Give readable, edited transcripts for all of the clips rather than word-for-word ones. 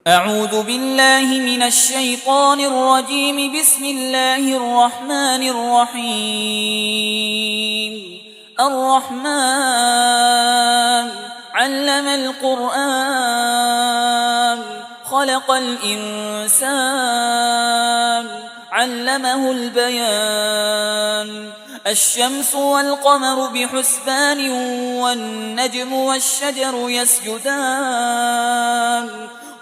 أعوذ بالله من الشيطان الرجيم. بسم الله الرحمن الرحيم. الرحمن علم القرآن، خلق الإنسان، علمه البيان. الشمس والقمر بحسبان، والنجم والشجر يسجدان.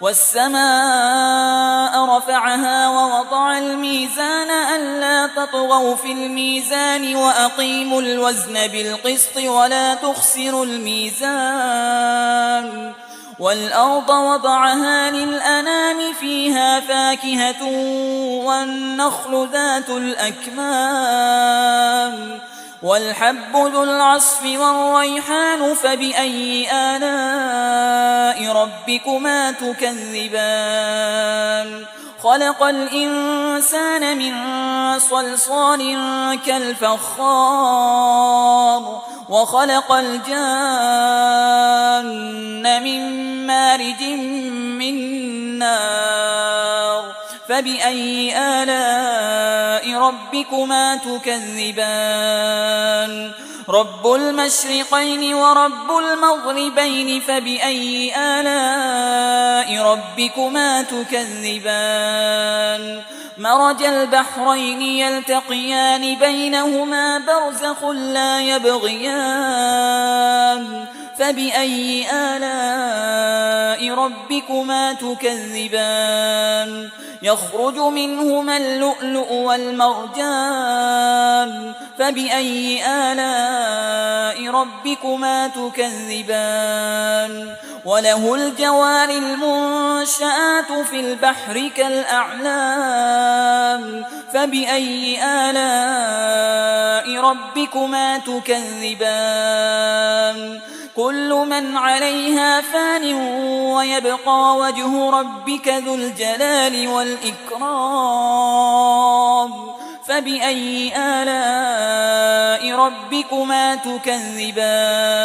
والسماء رفعها ووضع الميزان ألا تطغوا في الميزان وأقيموا الوزن بالقسط ولا تخسروا الميزان. والأرض وضعها للأنام فيها فاكهة والنخل ذات الأكمام والحب ذو العصف والريحان. فبأي آلاء ربكما تكذبان؟ خلق الإنسان من صلصال كالفخار، وخلق الجان من مارج من نار. فبأي آلاء ربكما تكذبان؟ رب المشرقين ورب المغربين. فبأي آلاء ربكما تكذبان؟ مرج البحرين يلتقيان بينهما برزخ لا يبغيان. فبأي آلاء ربكما تكذبان؟ يخرج منهما اللؤلؤ والمرجان. فبأي آلاء ربكما تكذبان؟ وله الجوار المنشآت في البحر كالأعلام. فبأي آلاء ربكما تكذبان؟ كل من عليها فان ويبقى وجه ربك ذو الجلال والإكرام. فبأي آلاء ربكما تكذبان؟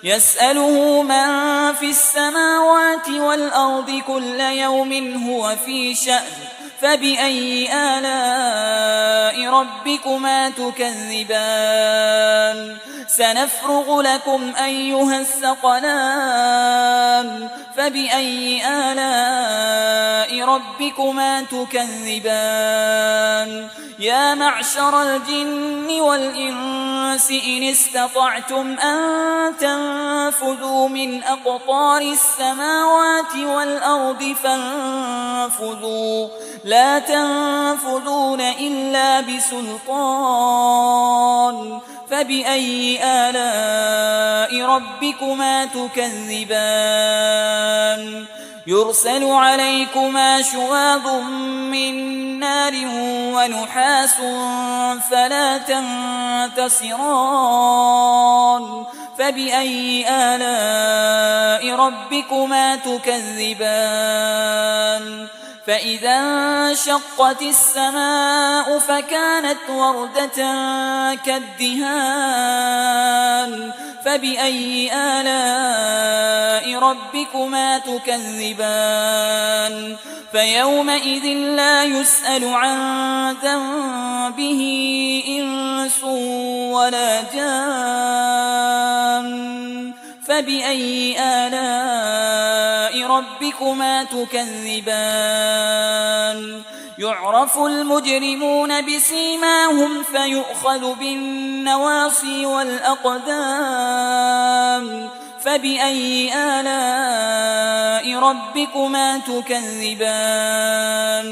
يسأله من في السماوات والأرض كل يوم هو في شأن. فبأي آلاء ربكما تكذبان؟ سنفرغ لكم أيها الثقلان. فبأي آلاء ربكما تكذبان؟ يا معشر الجن والإنس إن استطعتم أن تنفذوا من أقطار السماوات والأرض فانفذوا، لا تنفذون إلا بسلطان. فبأي آلاء ربكما تكذبان؟ يرسل عليكما شواظ من نار ونحاس فلا تنتصران. فبأي آلاء ربكما تكذبان؟ فإذا انشقت السماء فكانت وردة كالدهان. فبأي آلاء ربكما تكذبان؟ فيومئذ لا يسأل عن ذنبه إنس ولا جان. فبأي آلاء ربكما تكذبان؟ يعرف المجرمون بسيماهم فيؤخذ بالنواصي والأقدام. فبأي آلاء ربكما تكذبان؟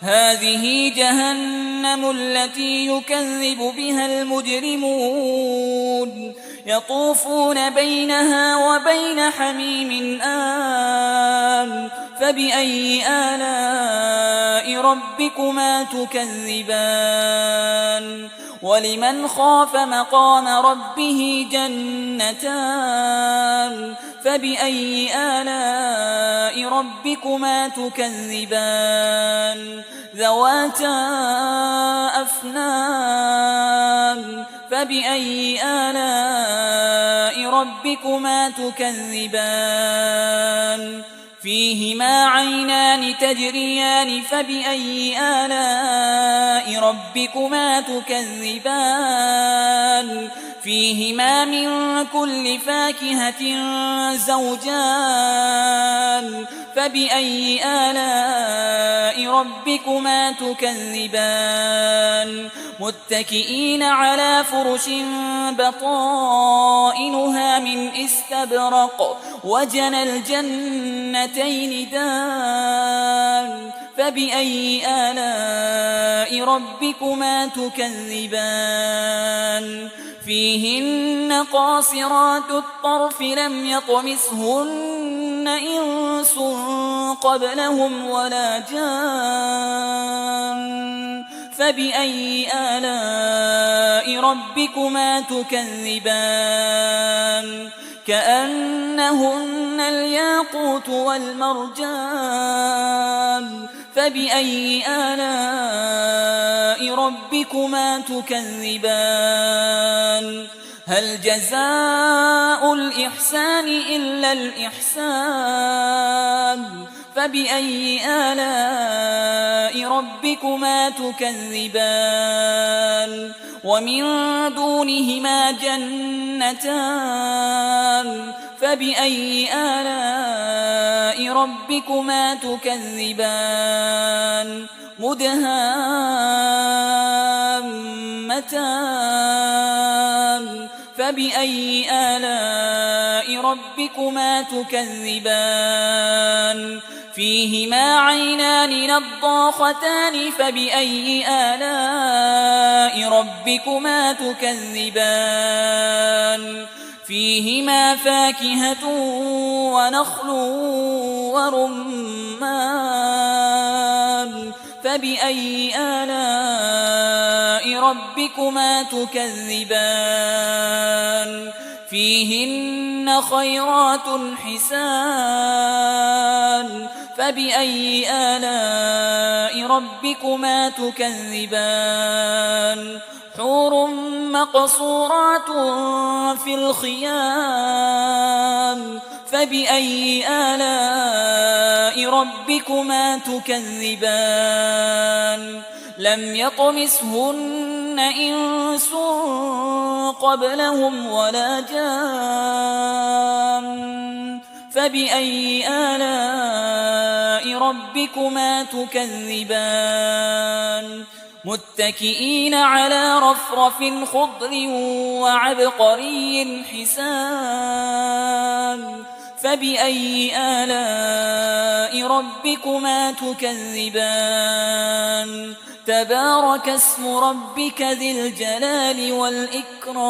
هذه جهنم التي يكذب بها المجرمون، يطوفون بينها وبين حميم آن. فبأي آلاء ربكما تكذبان؟ ولمن خاف مقام ربه جنتان. فبأي آلاء ربكما تكذبان؟ ذواتا أفنان. فبأي آلاء ربكما تكذبان؟ فيهما عينان تجريان فبأي آلاء ربكما تكذبان فيهما من كل فاكهة زوجان فبأي آلاء ربكما تكذبان متكئين على فرش بطائنها من استبرق وجنى الجنتين دان فبأي آلاء ربكما تكذبان فيهن قاصرات الطرف لم يطمثهن إنس قبلهم ولا جان فبأي آلاء ربكما تكذبان كأنهن الياقوت والمرجان فبأي آلاء ربكما تكذبان هل جزاء الإحسان إلا الإحسان فبأي آلاء ربكما تكذبان ومن دونهما جنتان فبأي آلاء ربكما تكذبان مدهامتان فبأي آلاء ربكما تكذبان فيهما عينان نضاختان فبأي آلاء ربكما تكذبان فيهما فاكهة ونخل ورمان فبأي آلاء ربكما تكذبان فيهن خيرات حسان فبأي آلاء ربكما تكذبان حور مقصورات في الخيام فبأي آلاء ربكما تكذبان لم يطمثهن إنس قبلهم ولا جان فبأي آلاء ربكما تكذبان متكئين على رفرف خضر وعبقري حسان فبأي آلاء ربكما تكذبان تبارك اسم ربك ذي الجلال والإكرام